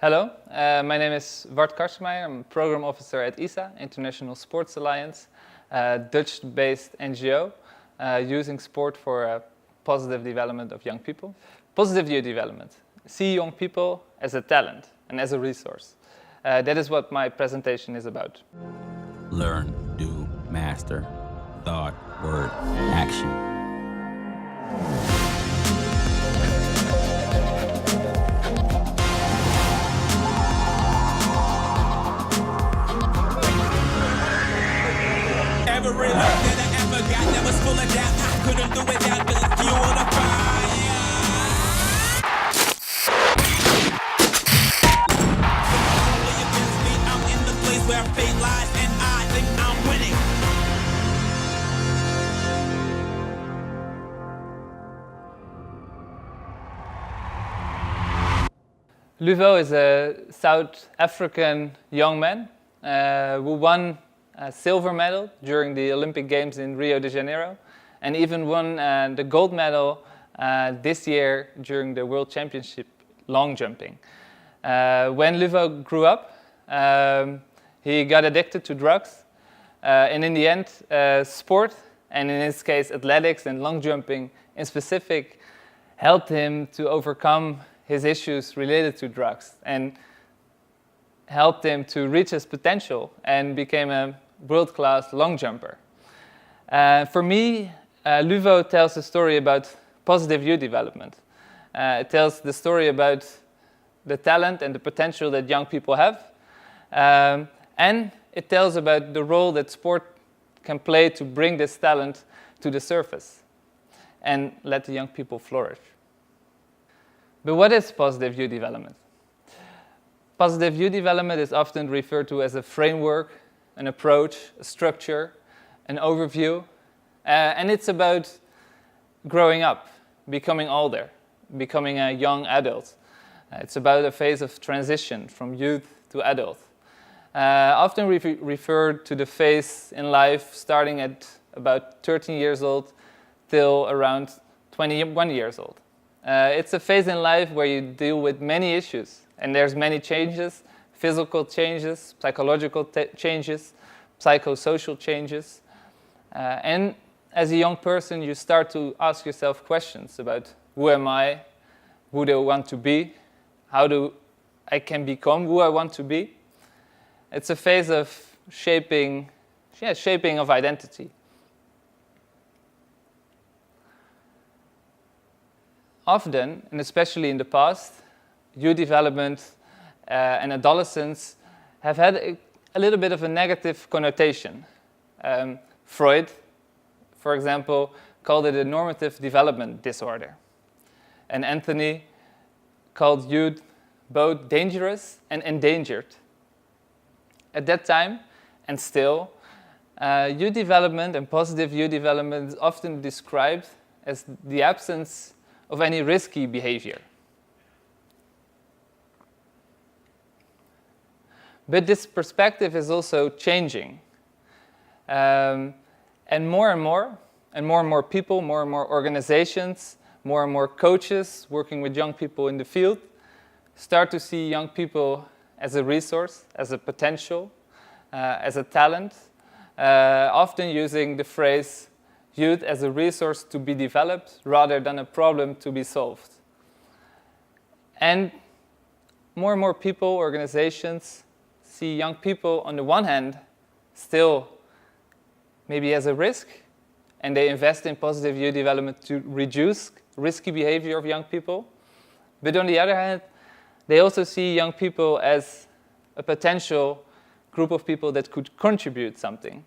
Hello, my name is Bart Karsemeijer. I'm a program officer at ISA, International Sports Alliance, a Dutch-based NGO using sport for positive development of young people. Positive youth development. See young people as a talent and as a resource. That is what my presentation is about. Learn, do, master, thought, word, action. Every love that I ever got that was full of doubt. I couldn't do without the fuel on the fire. Against me, I'm in the place where fate lies, and I think I'm winning. Luvo is a South African young man who won a silver medal during the Olympic Games in Rio de Janeiro, and even won the gold medal this year during the World Championship long jumping. When Luvo grew up, he got addicted to drugs, and in the end, sport, and in this case athletics and long jumping in specific, helped him to overcome his issues related to drugs and helped him to reach his potential and became a world-class long jumper. For me, Luvo tells a story about positive youth development. It tells the story about the talent and the potential that young people have. And it tells about the role that sport can play to bring this talent to the surface and let the young people flourish. But what is positive youth development? Positive youth development is often referred to as a framework, an approach, a structure, an overview, and it's about growing up, becoming older, becoming a young adult. It's about a phase of transition from youth to adult. Often referred to the phase in life starting at about 13 years old till around 21 years old. It's a phase in life where you deal with many issues, and there's many changes, physical changes, psychological changes, psychosocial changes. And as a young person, you start to ask yourself questions about who am I, who do I want to be, how do I can become who I want to be. It's a phase of shaping of identity. Often, and especially in the past, youth development and adolescence have had a little bit of a negative connotation. Freud, for example, called it a normative development disorder. And Anthony called youth both dangerous and endangered. At that time, and still, youth development and positive youth development is often described as the absence of any risky behavior. But this perspective is also changing. And more and more people, more and more organizations, more and more coaches working with young people in the field start to see young people as a resource, as a potential, as a talent, often using the phrase youth as a resource to be developed rather than a problem to be solved. And more people, organizations, see young people on the one hand still maybe as a risk, and they invest in positive youth development to reduce risky behavior of young people. But on the other hand, they also see young people as a potential group of people that could contribute something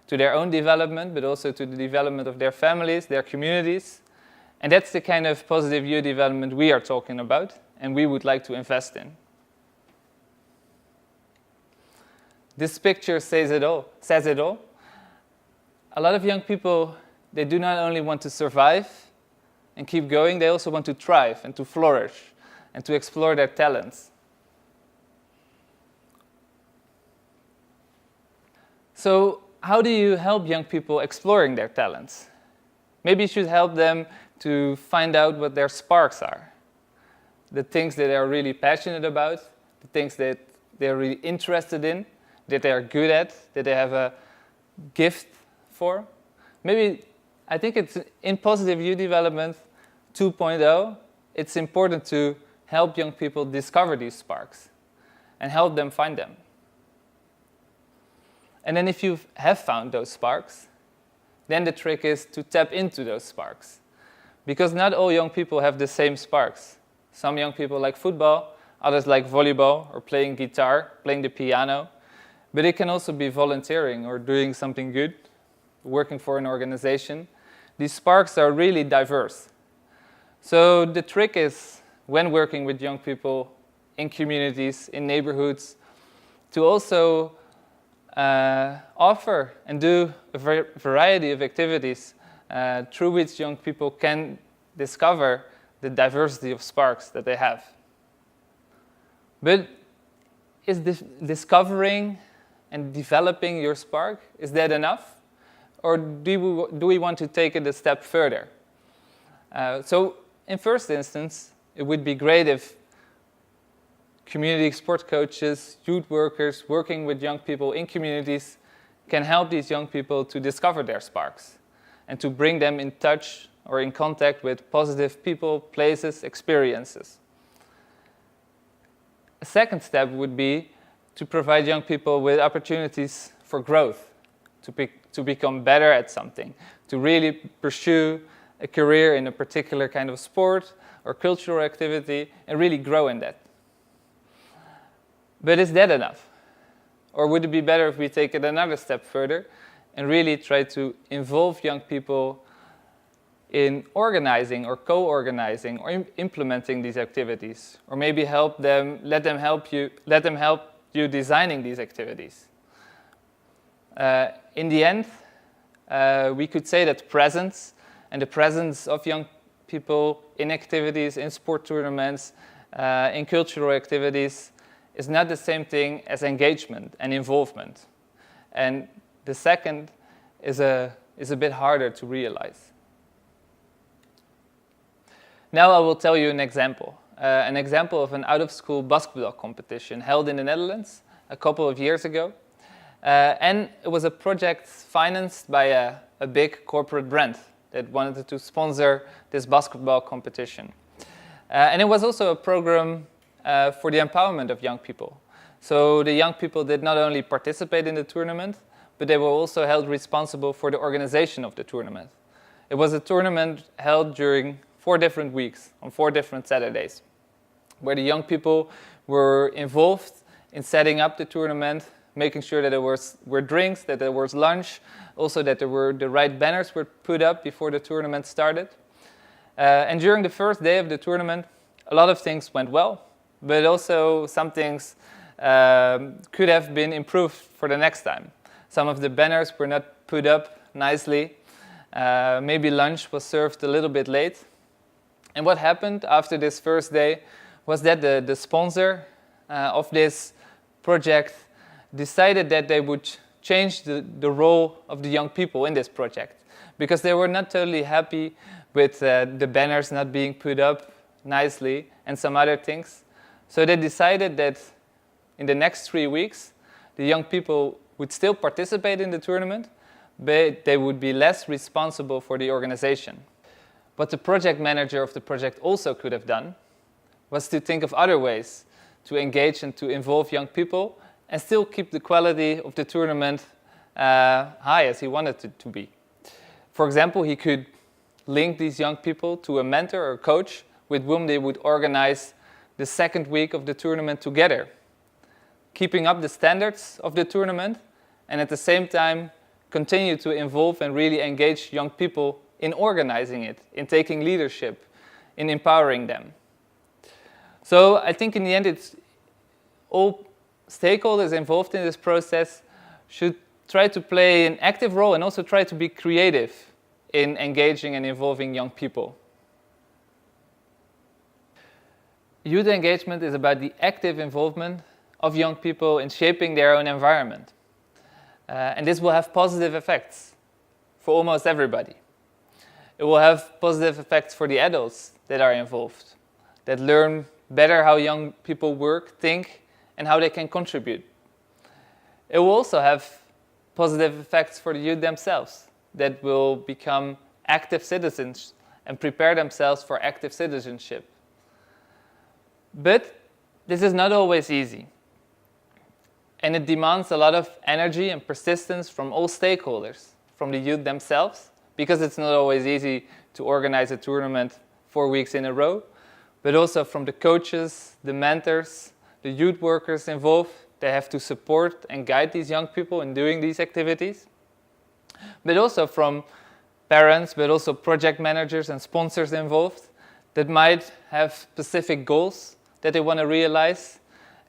to their own development, but also to the development of their families, their communities. And that's the kind of positive youth development we are talking about, and we would like to invest in. This picture says it all. A lot of young people, they do not only want to survive and keep going, they also want to thrive and to flourish and to explore their talents. So how do you help young people exploring their talents? Maybe you should help them to find out what their sparks are, the things that they are really passionate about, the things that they're really interested in, that they are good at, that they have a gift for. Maybe, I think it's in positive youth development 2.0, it's important to help young people discover these sparks and help them find them. And then if you have found those sparks, then the trick is to tap into those sparks. Because not all young people have the same sparks. Some young people like football, others like volleyball or playing guitar, playing the piano. But it can also be volunteering or doing something good, working for an organization. These sparks are really diverse. So the trick is, when working with young people in communities, in neighborhoods, to also offer and do a variety of activities through which young people can discover the diversity of sparks that they have. But is this discovering and developing your spark, is that enough? Or do we want to take it a step further? So in first instance, it would be great if community sport coaches, youth workers working with young people in communities can help these young people to discover their sparks and to bring them in touch or in contact with positive people, places, experiences. A second step would be to provide young people with opportunities for growth, to become better at something, to really pursue a career in a particular kind of sport or cultural activity and really grow in that. But is that enough? Or would it be better if we take it another step further and really try to involve young people in organizing or co-organizing or implementing these activities, or maybe let them help you designing these activities? In the end, we could say that presence and the presence of young people in activities, in sport tournaments, in cultural activities is not the same thing as engagement and involvement. And the second is a bit harder to realize. Now I will tell you an example of an out-of-school basketball competition held in the Netherlands a couple of years ago. And it was a project financed by a big corporate brand that wanted to sponsor this basketball competition. And it was also a program for the empowerment of young people. So the young people did not only participate in the tournament, but they were also held responsible for the organization of the tournament. It was a tournament held during 4 different weeks, on 4 different Saturdays, where the young people were involved in setting up the tournament, making sure that there were drinks, that there was lunch, also that the right banners were put up before the tournament started. And during the first day of the tournament, a lot of things went well, but also some things could have been improved for the next time. Some of the banners were not put up nicely. Maybe lunch was served a little bit late. And what happened after this first day was that the sponsor of this project decided that they would change the role of the young people in this project, because they were not totally happy with the banners not being put up nicely and some other things. So they decided that in the next 3 weeks, the young people would still participate in the tournament, but they would be less responsible for the organization. What the project manager of the project also could have done was to think of other ways to engage and to involve young people and still keep the quality of the tournament high as he wanted it to be. For example, he could link these young people to a mentor or coach with whom they would organize the second week of the tournament together, keeping up the standards of the tournament and at the same time continue to involve and really engage young people in organizing it, in taking leadership, in empowering them. So I think in the end, it's all stakeholders involved in this process should try to play an active role and also try to be creative in engaging and involving young people. Youth engagement is about the active involvement of young people in shaping their own environment. And this will have positive effects for almost everybody. It will have positive effects for the adults that are involved, that learn better how young people work, think, and how they can contribute. It will also have positive effects for the youth themselves that will become active citizens and prepare themselves for active citizenship. But this is not always easy. And it demands a lot of energy and persistence from all stakeholders, from the youth themselves, because it's not always easy to organize a tournament 4 weeks in a row, but also from the coaches, the mentors, the youth workers involved. They have to support and guide these young people in doing these activities. But also from parents, but also project managers and sponsors involved that might have specific goals that they want to realize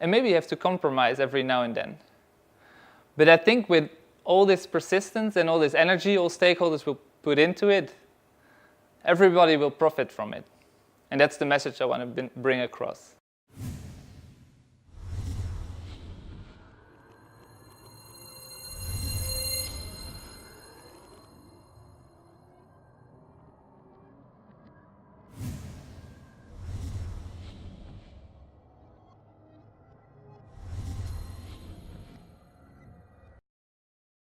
and maybe have to compromise every now and then. But I think with all this persistence and all this energy all stakeholders will put into it, everybody will profit from it. And that's the message I want to bring across.